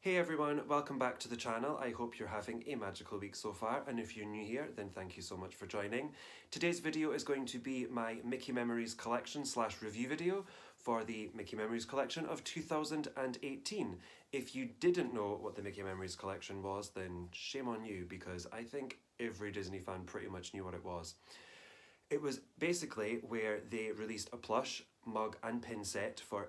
Hey everyone, welcome back to the channel. I hope you're having a magical week so far, and if you're new here, then thank you so much for joining. Today's video is going to be my Mickey Memories collection / review video for the Mickey Memories collection of 2018. If you didn't know what the Mickey Memories collection was, then shame on you, because I think every Disney fan pretty much knew what it was. It was basically where they released a plush, mug and pin set for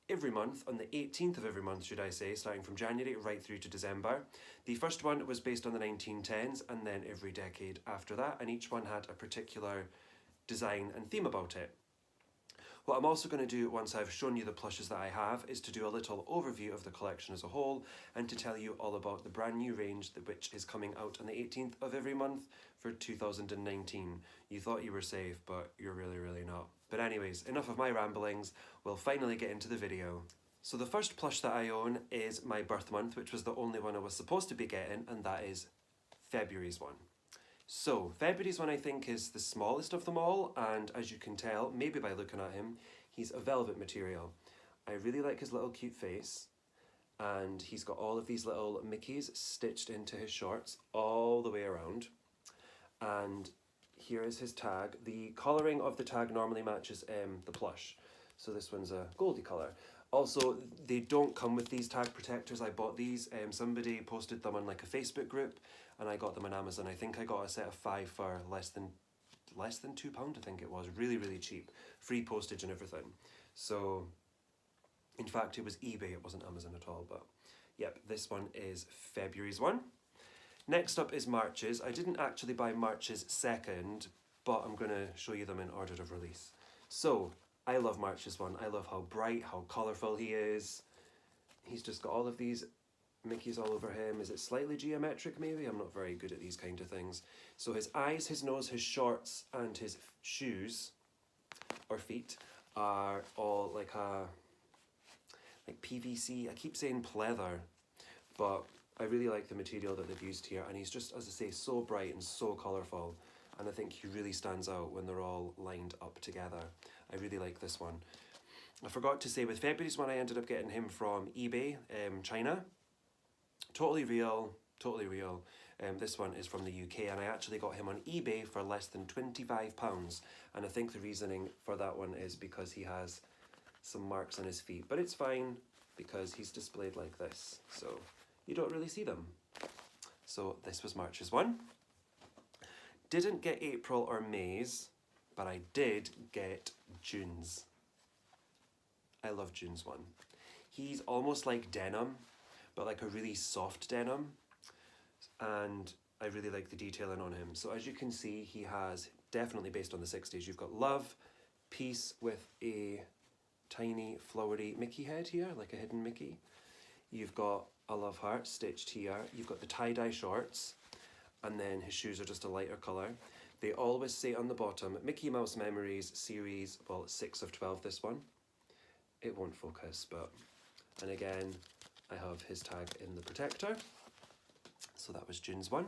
every month, on the 18th of every month, should I say, starting from January right through to December. The first one was based on the 1910s, and then every decade after that, and each one had a particular design and theme about it. What I'm also going to do once I've shown you the plushes that I have is to do a little overview of the collection as a whole and to tell you all about the brand new range which is coming out on the 18th of every month for 2019. You thought you were safe, but you're really not. But anyways, enough of my ramblings, we'll finally get into the video. So the first plush that I own is my birth month, which was the only one I was supposed to be getting, and that is February's one. So, February's one I think is the smallest of them all, and as you can tell, maybe by looking at him, he's a velvet material. I really like his little cute face, and he's got all of these little Mickeys stitched into his shorts all the way around. And here is his tag. The colouring of the tag normally matches the plush, so this one's a goldy colour. Also, they don't come with these tag protectors. I bought these, somebody posted them on like a Facebook group, and I got them on Amazon. I think I got a set of 5 for less than £2, I think it was. Really cheap. Free postage and everything. So, in fact, it was eBay, it wasn't Amazon at all, but yep, this one is February's one. Next up is March's. I didn't actually buy March's second, but I'm going to show you them in order of release. So, I love March's one. I love how bright, how colourful he is. He's just got all of these Mickeys all over him. Is it slightly geometric maybe? I'm not very good at these kind of things. So his eyes, his nose, his shorts and his shoes, or feet, are all like PVC. I keep saying pleather, but I really like the material that they've used here, and he's just, as I say, so bright and so colourful, and I think he really stands out when they're all lined up together. I really like this one. I forgot to say, with February's one, I ended up getting him from eBay, China. Totally real. This one is from the UK, and I actually got him on eBay for less than £25, and I think the reasoning for that one is because he has some marks on his feet, but it's fine because he's displayed like this, so you don't really see them. So this was March's one. Didn't get April or May's, but I did get June's. I love June's one. He's almost like denim, but like a really soft denim, and I really like the detailing on him. So as you can see, he has, definitely based on the 60s, you've got love, peace with a tiny flowery Mickey head here, like a hidden Mickey. You've got a love heart stitched here. You've got the tie-dye shorts, and then his shoes are just a lighter colour. They always say on the bottom, Mickey Mouse Memories series, well, 6 of 12 this one. It won't focus, but, and again, I have his tag in the protector. So that was June's one.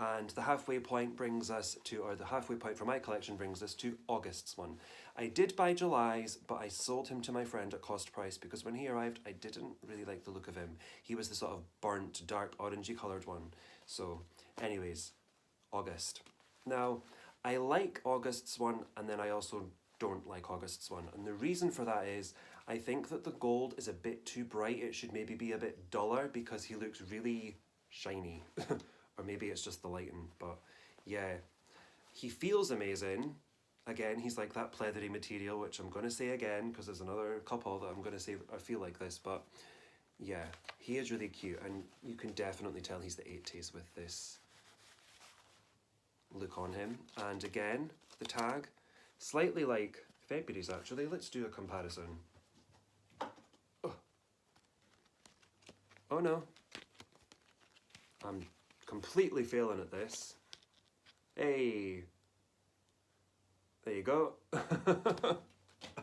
And the halfway point brings us to, or the halfway point for my collection brings us to August's one. I did buy July's, but I sold him to my friend at cost price because when he arrived, I didn't really like the look of him. He was the sort of burnt, dark, orangey coloured one. So, anyways, August. Now, I like August's one, and then I also don't like August's one. And the reason for that is, I think that the gold is a bit too bright. It should maybe be a bit duller because he looks really shiny. Or maybe it's just the lighting, but yeah. He feels amazing. Again, he's like that pleathery material, which I'm going to say again, because there's another couple that I'm going to say I feel like this, but yeah, he is really cute, and you can definitely tell he's the 80s with this look on him. And again, the tag, slightly like February's actually. Let's do a comparison. Oh no. I'm completely failing at this. Hey. There you go.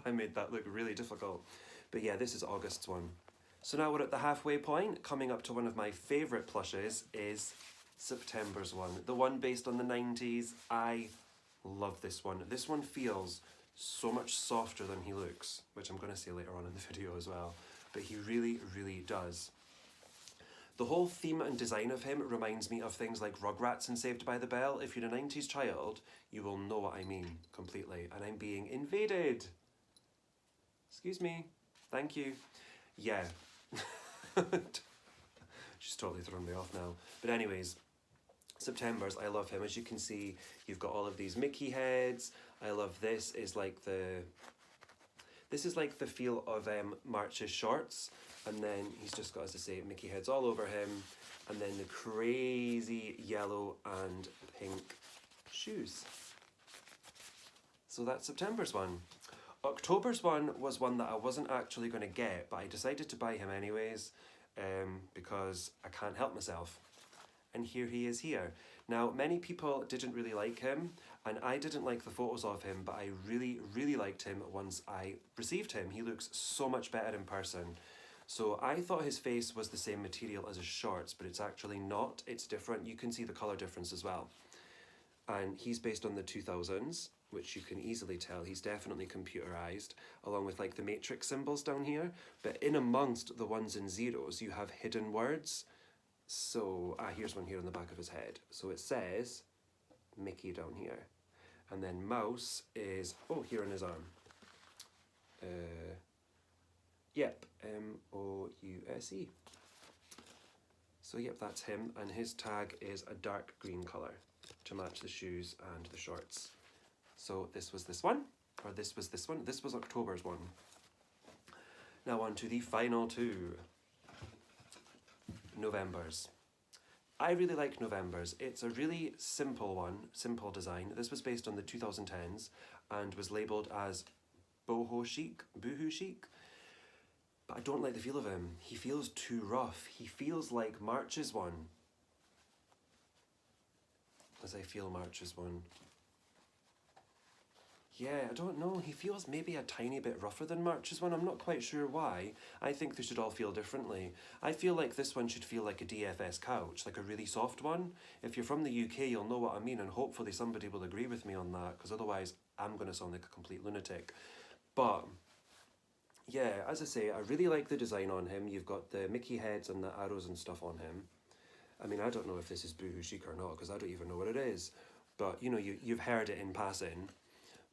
I made that look really difficult. But yeah, this is August's one. So now we're at the halfway point. Coming up to one of my favourite plushes is September's one. The one based on the 90s. I love this one. This one feels so much softer than he looks, which I'm going to say later on in the video as well. But he really does. The whole theme and design of him reminds me of things like Rugrats and Saved by the Bell. If you're a 90s child, you will know what I mean completely. And I'm being invaded. Excuse me. Thank you. Yeah. She's totally thrown me off now. But anyways, September's, I love him. As you can see, you've got all of these Mickey heads. I love this. This is like the feel of March's shorts. And then he's just got, as I say, Mickey heads all over him. And then the crazy yellow and pink shoes. So that's September's one. October's one was one that I wasn't actually going to get, but I decided to buy him anyways because I can't help myself. And here he is here. Now, many people didn't really like him, and I didn't like the photos of him, but I really, really liked him once I received him. He looks so much better in person. So I thought his face was the same material as his shorts, but it's actually not. It's different. You can see the colour difference as well. And he's based on the 2000s, which you can easily tell. He's definitely computerized, along with like the matrix symbols down here. But in amongst the ones and zeros, you have hidden words. So, here's one here on the back of his head. So it says Mickey down here. And then mouse is, here on his arm. Yep, M-O-U-S-E. So yep, that's him, and his tag is a dark green colour to match the shoes and the shorts. So this was this one, or this was this one. This was October's one. Now on to the final two. November's. I really like November's. It's a really simple one, simple design. This was based on the 2010s and was labelled as boho chic, boohoo chic. But I don't like the feel of him. He feels too rough. He feels like March's one. As I feel March's one. Yeah, I don't know. He feels maybe a tiny bit rougher than March's one. I'm not quite sure why. I think they should all feel differently. I feel like this one should feel like a DFS couch, like a really soft one. If you're from the UK, you'll know what I mean, and hopefully somebody will agree with me on that, because otherwise I'm going to sound like a complete lunatic. But yeah, as I say, I really like the design on him. You've got the Mickey heads and the arrows and stuff on him. I mean, I don't know if this is boohoo chic or not, because I don't even know what it is. But, you know, you've heard it in passing.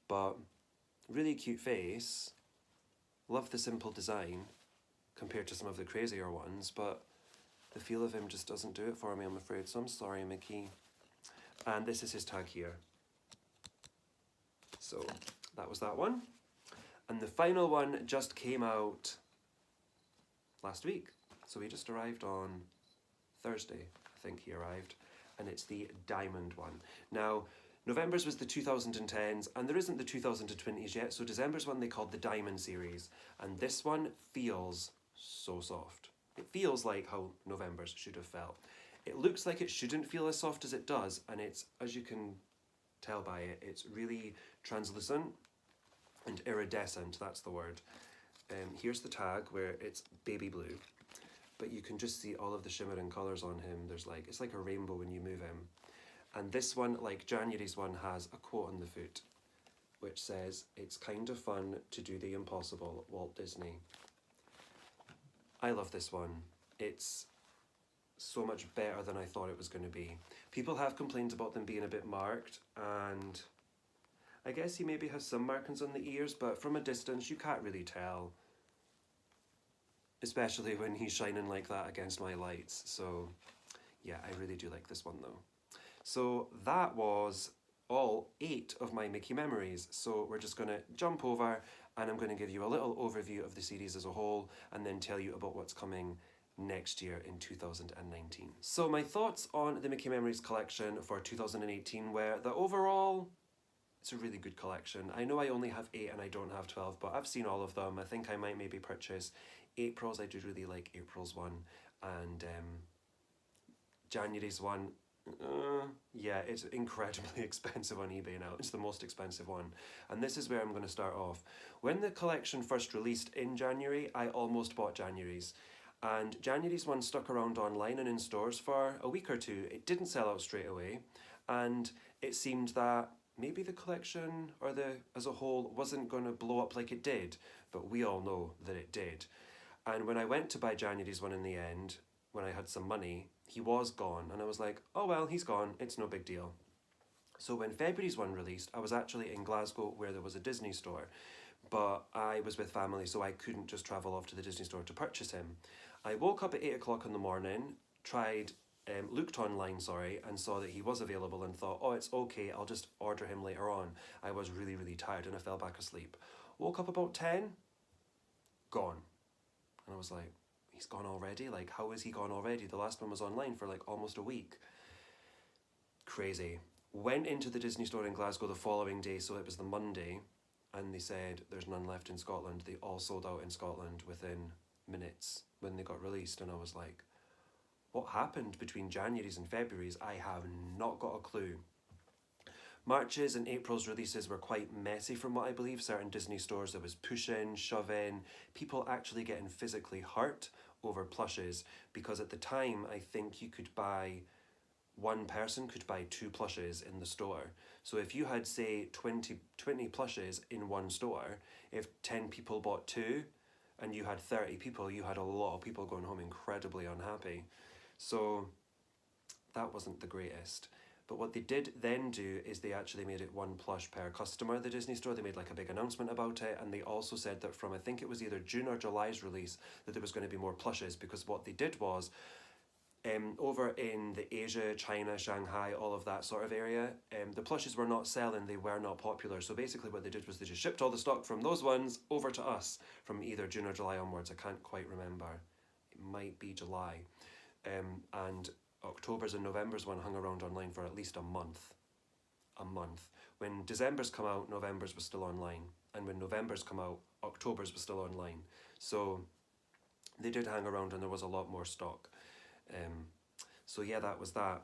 But really cute face. Love the simple design compared to some of the crazier ones, but the feel of him just doesn't do it for me, I'm afraid. So I'm sorry, Mickey. And this is his tag here. So that was that one. And the final one just came out last week. So he just arrived on Thursday, I think he arrived. And it's the diamond one. Now, November's was the 2010s, and there isn't the 2020s yet, so December's one they called the Diamond series, and this one feels so soft. It feels like how November's should have felt. It looks like it shouldn't feel as soft as it does, and it's, as you can tell by it, it's really translucent and iridescent, that's the word. Here's the tag where it's baby blue, but you can just see all of the shimmering colours on him. There's like, it's like a rainbow when you move him. And this one, like January's one, has a quote on the foot, which says, "It's kind of fun to do the impossible, Walt Disney." I love this one. It's so much better than I thought it was going to be. People have complained about them being a bit marked, and I guess he maybe has some markings on the ears, but from a distance you can't really tell. Especially when he's shining like that against my lights. So yeah, I really do like this one though. So that was all 8 of my Mickey memories. So we're just going to jump over and I'm going to give you a little overview of the series as a whole and then tell you about what's coming next year in 2019. So my thoughts on the Mickey Memories collection for 2018 were that overall, it's a really good collection. I know I only have 8 and I don't have 12, but I've seen all of them. I think I might maybe purchase April's. I do really like April's one, and January's one. Yeah, it's incredibly expensive on eBay now. It's the most expensive one. And this is where I'm going to start off. When the collection first released in January, I almost bought January's. And January's one stuck around online and in stores for a week or two. It didn't sell out straight away. And it seemed that maybe the collection or as a whole wasn't going to blow up like it did. But we all know that it did. And when I went to buy January's one in the end, when I had some money, he was gone, and I was like, oh well, he's gone, it's no big deal. So when February's one released, I was actually in Glasgow where there was a Disney store, but I was with family, so I couldn't just travel off to the Disney store to purchase him. I woke up at 8 o'clock in the morning, looked online, and saw that he was available and thought, oh, it's okay, I'll just order him later on. I was really, really tired and I fell back asleep. Woke up about 10, gone. And I was like, he's gone already? Like, how is he gone already? The last one was online for like almost a week. Crazy. Went into the Disney store in Glasgow the following day, so it was the Monday, and they said there's none left in Scotland. They all sold out in Scotland within minutes when they got released, and I was like, what happened between January's and February's? I have not got a clue. March's and April's releases were quite messy from what I believe. Certain Disney stores, there was push-in, shove-in, people actually getting physically hurt over plushes, because at the time I think you could buy, one person could buy 2 plushes in the store. So if you had, say, 20 plushes in one store, if 10 people bought 2 and you had 30 people, you had a lot of people going home incredibly unhappy. So that wasn't the greatest. But what they did then do is they actually made it 1 plush per customer, the Disney store. They made like a big announcement about it, and they also said that from, I think it was either June or July's release, that there was going to be more plushes, because what they did was, over in the Asia, China, Shanghai, all of that sort of area, the plushes were not selling, they were not popular. So basically what they did was they just shipped all the stock from those ones over to us from either June or July onwards. I can't quite remember. It might be July. And October's and November's one hung around online for at least a month. When December's come out, November's was still online. And when November's come out, October's was still online. So they did hang around and there was a lot more stock. So yeah, that was that.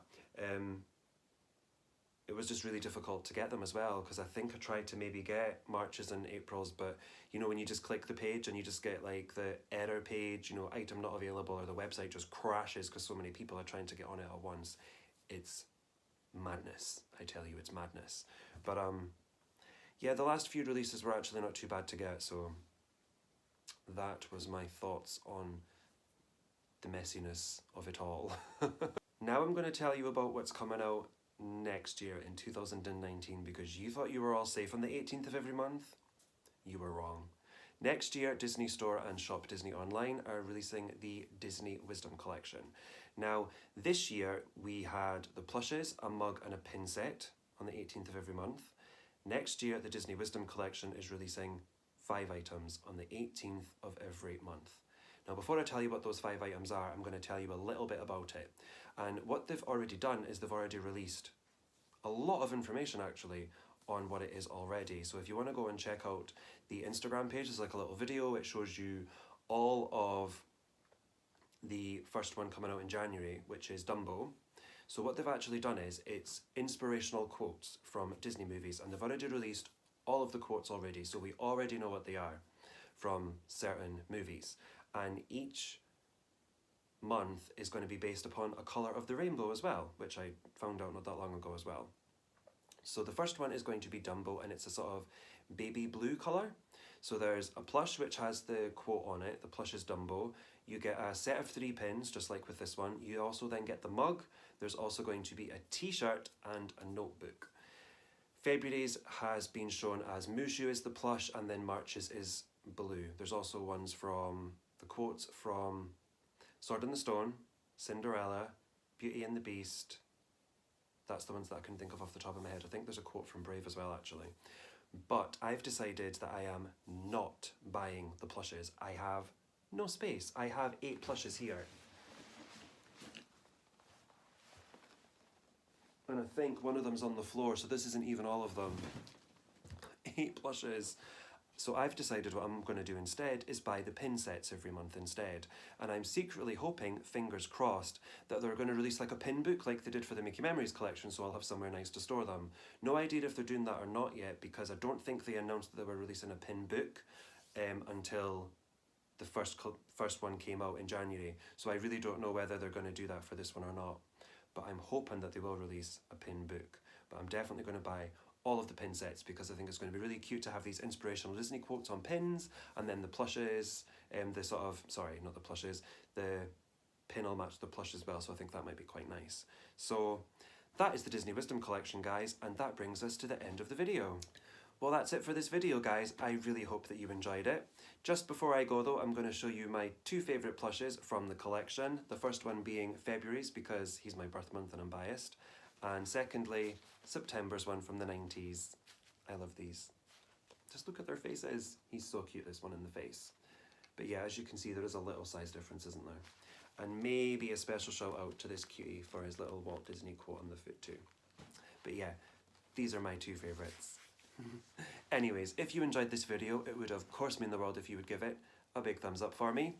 It was just really difficult to get them as well, because I think I tried to maybe get March's and April's, but you know, when you just click the page and you just get like the error page, you know, item not available, or the website just crashes because so many people are trying to get on it at once. It's madness, I tell you, it's madness. But yeah, the last few releases were actually not too bad to get, so that was my thoughts on the messiness of it all. Now I'm going to tell you about what's coming out next year in 2019, because you thought you were all safe on the 18th of every month. You were wrong. Next year, Disney Store and Shop Disney Online are releasing the Disney Wisdom Collection. Now, this year we had the plushes, a mug and a pin set on the 18th of every month. Next year, the Disney Wisdom Collection is releasing 5 items on the 18th of every month. Now, before I tell you what those 5 items are, I'm going to tell you a little bit about it. And what they've already done is they've already released a lot of information actually on what it is already. So if you want to go and check out the Instagram page, there's like a little video. It shows you all of the first one coming out in January, which is Dumbo. So what they've actually done is it's inspirational quotes from Disney movies, and they've already released all of the quotes already. So we already know what they are from certain movies. And each month is going to be based upon a colour of the rainbow as well, which I found out not that long ago as well. So the first one is going to be Dumbo, and it's a sort of baby blue colour. So there's a plush which has the quote on it. The plush is Dumbo. You get a set of 3 pins, just like with this one. You also then get the mug. There's also going to be a t-shirt and a notebook. February's has been shown as Mushu is the plush, and then March's is blue. There's also ones from the quotes from Sword in the Stone, Cinderella, Beauty and the Beast. That's the ones that I can think of off the top of my head. I think there's a quote from Brave as well, actually. But I've decided that I am not buying the plushes. I have no space. I have 8 plushes here. And I think one of them's on the floor, so this isn't even all of them. 8 plushes. So I've decided what I'm going to do instead is buy the pin sets every month instead. And I'm secretly hoping, fingers crossed, that they're going to release like a pin book like they did for the Mickey Memories collection, so I'll have somewhere nice to store them. No idea if they're doing that or not yet, because I don't think they announced that they were releasing a pin book until the first one came out in January. So I really don't know whether they're going to do that for this one or not. But I'm hoping that they will release a pin book. But I'm definitely going to buy all of the pin sets, because I think it's going to be really cute to have these inspirational Disney quotes on pins, and then the plushes, the pin will match the plush as well, so I think that might be quite nice. So that is the Disney Wisdom collection, guys, and that brings us to the end of the video. Well, that's it for this video, guys. I really hope that you enjoyed it. Just before I go though, I'm going to show you my two favourite plushes from the collection. The first one being February's, because he's my birth month and I'm biased. And secondly, September's one from the 90s. I love these. Just look at their faces. He's so cute, this one in the face. But yeah, as you can see, there is a little size difference, isn't there? And maybe a special shout out to this cutie for his little Walt Disney quote on the foot too. But yeah, these are my two favourites. Anyways, if you enjoyed this video, it would of course mean the world if you would give it a big thumbs up for me.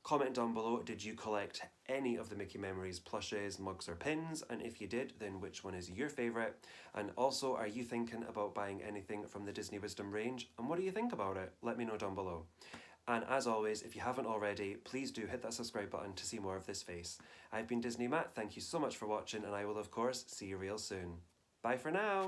Comment down below, did you collect any of the Mickey Memories plushes, mugs or pins? And if you did, then which one is your favourite? And also, are you thinking about buying anything from the Disney Wisdom range? And what do you think about it? Let me know down below. And as always, if you haven't already, please do hit that subscribe button to see more of this face. I've been Disney Matt, thank you so much for watching, and I will of course see you real soon. Bye for now!